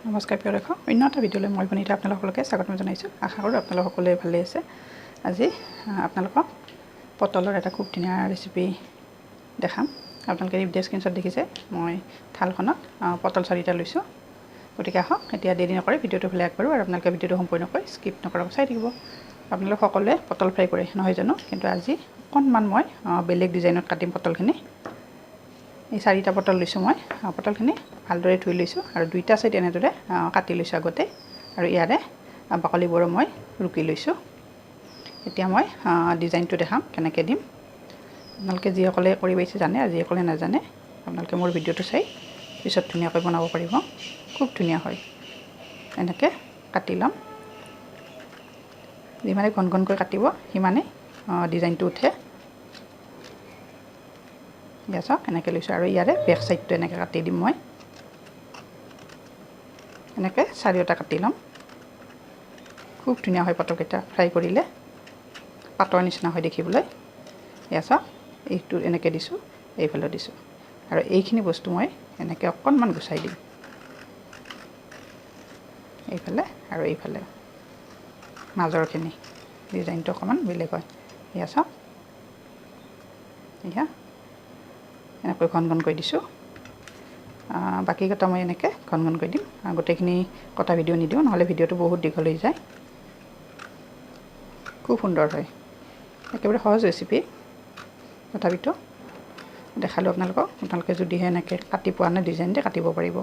নমস্কাৰ প্ৰিয় দৰ্শক, অন্য এটা ভিডিঅ'লৈ মই বনিতা আপোনালোকলৈকে স্বাগতম জনাইছোঁ। আশা কৰোঁ আপোনালোক সকলোৱে ভালে আছে। আজি আপোনালোকক পটলৰ এটা খুব ধুনীয়া ৰেচিপি দেখাম। আপোনালোকে এই ভিডিঅ' স্ক্ৰীনশ্বট দেখিছে, মই থালখনত পটল 4টা লৈছোঁ। গতিকে আহক এতিয়া দেৰি নকৰি ভিডিঅ'টো ফালে আগবাঢ়ো আৰু আপোনালোকে ভিডিঅ'টো সম্পূৰ্ণকৈ স্কিপ নকৰাকৈ চাই থাকিব। আপোনালোক সকলোৱে পটল ফ্ৰাই কৰে নহয় জানো, কিন্তু আজি অকণমান মই বেলেগ ডিজাইনত কাটিম পটলখিনি। এই 4টা পটল লৈছোঁ মই। পটলখিনি ভালদৰে ধুই লৈছোঁ আৰু 2টা চাইড এনেদৰে কাটি লৈছোঁ আগতে, আৰু ইয়াৰে বাকলিবোৰো মই ৰুকি লৈছোঁ। এতিয়া মই ডিজাইনটো দেখাম কেনেকৈ দিম। আপোনালোকে যিসকলে কৰি পাইছে জানে, আৰু যিসকলে নাজানে আপোনালোকে মোৰ ভিডিঅ'টো চাই পিছত ধুনীয়াকৈ বনাব পাৰিব। খুব ধুনীয়া হয়। এনেকৈ কাটি ল'ম। যিমানে ঘন ঘনকৈ কাটিব সিমানে ডিজাইনটো উঠে। দিয়া চাওক এনেকৈ লৈছোঁ, আৰু ইয়াৰে বেক চাইডটো এনেকৈ কাটি দিম মই। এনেকৈ 4টা কাটি ল'ম। খুব ধুনীয়া হয় পটলকেইটা ফ্ৰাই কৰিলে, পাতৰ নিচিনা হয় দেখিবলৈ। এয়া চাওক, এইটো এনেকৈ দিছোঁ, এইফালেও দিছোঁ, আৰু এইখিনি বস্তু মই এনেকৈ অকণমান গুচাই দিম, এইফালে আৰু এইফালে। মাজৰখিনি ডিজাইনটো অকণমান বেলেগ হয়। এয়া চাওক, এয়া এনেকৈ ঘন ঘনকৈ দিছোঁ। বাকীকেইটা মই এনেকৈ ঘন ঘনকৈ দিম। গোটেইখিনি কটা ভিডিঅ' নিদিওঁ, নহ'লে ভিডিঅ'টো বহুত দীঘল হৈ যায়। খুব সুন্দৰ হয়, একেবাৰে সহজ ৰেচিপি, তথাপিতো দেখালোঁ আপোনালোকক। আপোনালোকে যদিহে এনেকৈ কাটি পোৱা নাই ডিজাইনতে কাটিব পাৰিব,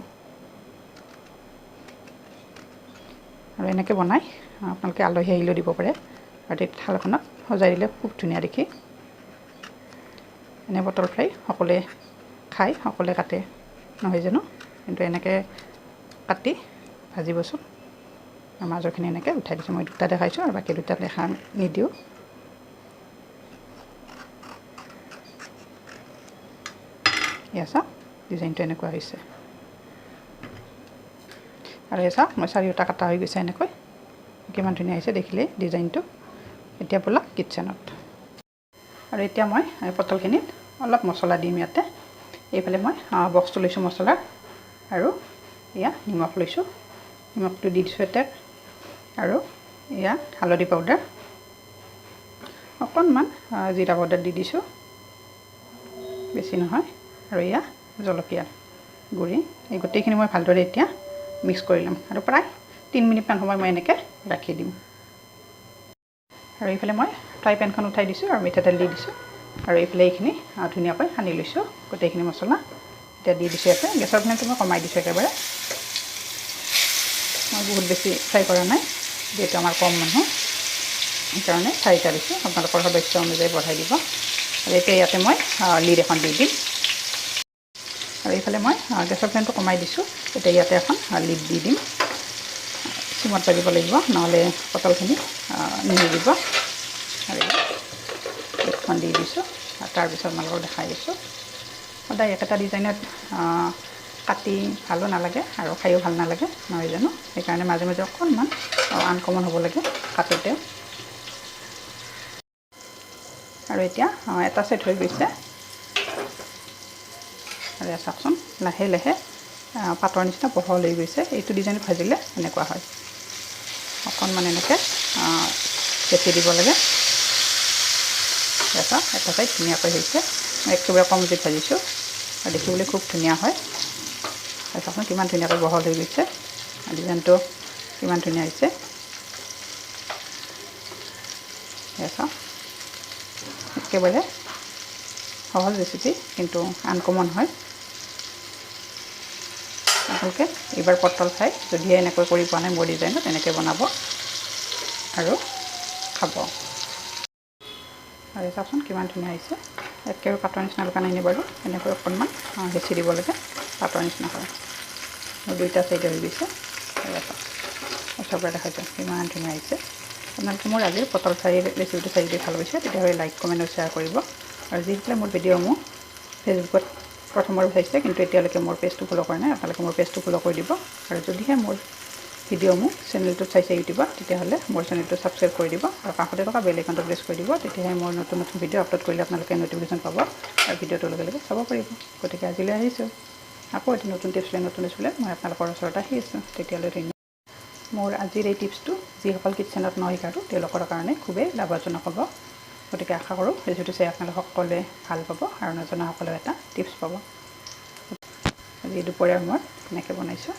আৰু এনেকৈ বনাই আপোনালোকে আলহী আহিলেও দিব পাৰে, আৰু তেতিয়া থালখনত সজাই দিলে খুব ধুনীয়া দেখি। এনে পটল ফ্ৰাই সকলোৱে খায়, সকলোৱে কাটে নহয় জানো, কিন্তু এনেকৈ কাটি ভাজিবচোন। মাজৰখিনি এনেকৈ উঠাই দিছোঁ। মই 2টা দেখাইছোঁ আৰু বাকী 2টা দেখা নিদিওঁ। এয়া চাওক, ডিজাইনটো এনেকুৱা হৈছে। আৰু এয়া চাওক, মই 4টা কাটা হৈ গৈছে এনেকৈ। কিমান ধুনীয়া হৈছে দেখিলে ডিজাইনটো। এতিয়া ব'লক কিটচেনত। আৰু এতিয়া মই পটলখিনিত অলপ মছলা দিম ইয়াতে। এইফালে মই বক্সটো লৈছোঁ মছলাৰ, আৰু এয়া নিমখ লৈছোঁ। নিমখটো দি দিছোঁ ইয়াতে, আৰু এয়া হালধি পাউডাৰ, অকণমান জিৰা পাউডাৰ দি দিছোঁ, বেছি নহয়, আৰু এয়া জলকীয়া গুড়ি। এই গোটেইখিনি মই ভালদৰে এতিয়া মিক্স কৰি ল'ম, আৰু প্ৰায় 3 মিনিটমান সময় মই এনেকৈ ৰাখি দিম। আৰু এইফালে মই ফ্ৰাই পেনখন উঠাই দিছোঁ আৰু মিঠাতেল দি দিছোঁ, আৰু এইফালে এইখিনি ধুনীয়াকৈ সানি লৈছোঁ গোটেইখিনি মছলা। এতিয়া দি দিছোঁ ইয়াতে। গেছৰ ফ্লেমটো মই কমাই দিছোঁ একেবাৰে। মই বহুত বেছি ফ্ৰাই কৰা নাই, যিহেতু আমাৰ কম মানুহ, সেইকাৰণে 4টা দিছোঁ। আপোনালোকৰ সদস্য অনুযায়ী বঢ়াই দিব। আৰু এতিয়া ইয়াতে মই লিড এখন দি দিম, আৰু এইফালে মই গেছৰ ফ্লেমটো কমাই দিছোঁ। এতিয়া ইয়াতে এখন লিড দি দিম। চিমত ভাজিব লাগিব, নহ'লে পটলখিনি নিসিজিব। আৰু লিডখন দি দিছোঁ, আৰু তাৰপিছত আপোনালোকক দেখাই দিছোঁ। সদায় একেটা ডিজাইনত কাটি ভালো নালাগে আৰু খায়ো ভাল নালাগে নহয় জানো, সেইকাৰণে মাজে মাজে অকণমান আনকমন হ'ব লাগে কাটোতে। আৰু এতিয়া এটা চাইড হৈ গৈছে, আৰু চাওকচোন লাহে লাহে পাতৰ নিচিনা বহল হৈ গৈছে। এইটো ডিজাইনত ভাজিলে এনেকুৱা হয়। অকণমান এনেকৈ চেপি দিব লাগে। এটা চাইড ধুনীয়াকৈ হৈছে। মই একেবাৰে কম জুইত ভাজিছোঁ, আৰু দেখিবলৈ খুব ধুনীয়া হয়। চাওকচোন কিমান ধুনীয়াকৈ বহল হৈ গৈছে, ডিজাইনটো কিমান ধুনীয়া হৈছে। চাওক, একেবাৰে সহজ ৰেচিপি, কিন্তু আনকমন হয়। আপোনালোকে এইবাৰ পটল ফ্ৰাই যদিহে এনেকৈ কৰি পোৱা নাই মোৰ ডিজাইনত, এনেকৈ বনাব আৰু খাব। আৰু চাওকচোন কিমান ধুনীয়া হৈছে। একেবাৰে পাতৰ নিচিনা লগা নাই বাৰু, এনেকৈ অকণমান হেঁচি দিব লাগে, পাতৰ নিচিনা হয়। মোৰ 2টা চাইড হৈ গৈছে। ওচৰৰ পৰা দেখাইছোঁ কিমান ধুনীয়া হৈছে। আপোনালোকে মোৰ আজিৰ পটল ফ্ৰাই ৰেচিপিটো চাই যদি ভাল পাইছে, তেতিয়াহ'লে লাইক কমেণ্ট আৰু শ্বেয়াৰ কৰিব। আৰু যিসকলে মোৰ ভিডিঅ'সমূহ ফেচবুকত প্ৰথমবাৰ চাইছে কিন্তু এতিয়ালৈকে মোৰ পেজটো ফ'ল' কৰা নাই, আপোনালোকে মোৰ পেজটো ফ'ল' কৰি দিব। আৰু যদিহে মোৰ ভিডিঅ'সমূহ চেনেলটোত চাইছে ইউটিউবত, তেতিয়াহ'লে মোৰ চেনেলটো ছাবস্ক্ৰাইব কৰি দিব, আৰু কাষতে থকা বেল আইকনটো প্ৰেছ কৰি দিব। তেতিয়াহে মই নতুন ভিডিঅ' আপলোড কৰিলে আপোনালোকে ন'টিফিকেশ্যন পাব, আৰু ভিডিঅ'টোৰ লগে লগে চাব পাৰিব। গতিকে আজিলৈ আহিছোঁ। আকৌ এটি নতুন টিপছ লৈ মই আপোনালোকৰ ওচৰত আহি আছোঁ। তেতিয়ালৈ মোৰ আজিৰ এই টিপছটো যিসকল কিটচেনত নশিকাটো তেওঁলোকৰ কাৰণে খুবেই লাভজনক হ'ব। গতিকে আশা কৰোঁ ৰেচিপিটো চাই আপোনালোক সকলোৱে ভাল পাব আৰু নজনাসকলেও এটা টিপছ পাব। আজি দুপৰীয়াৰ মই এনেকৈ বনাইছোঁ।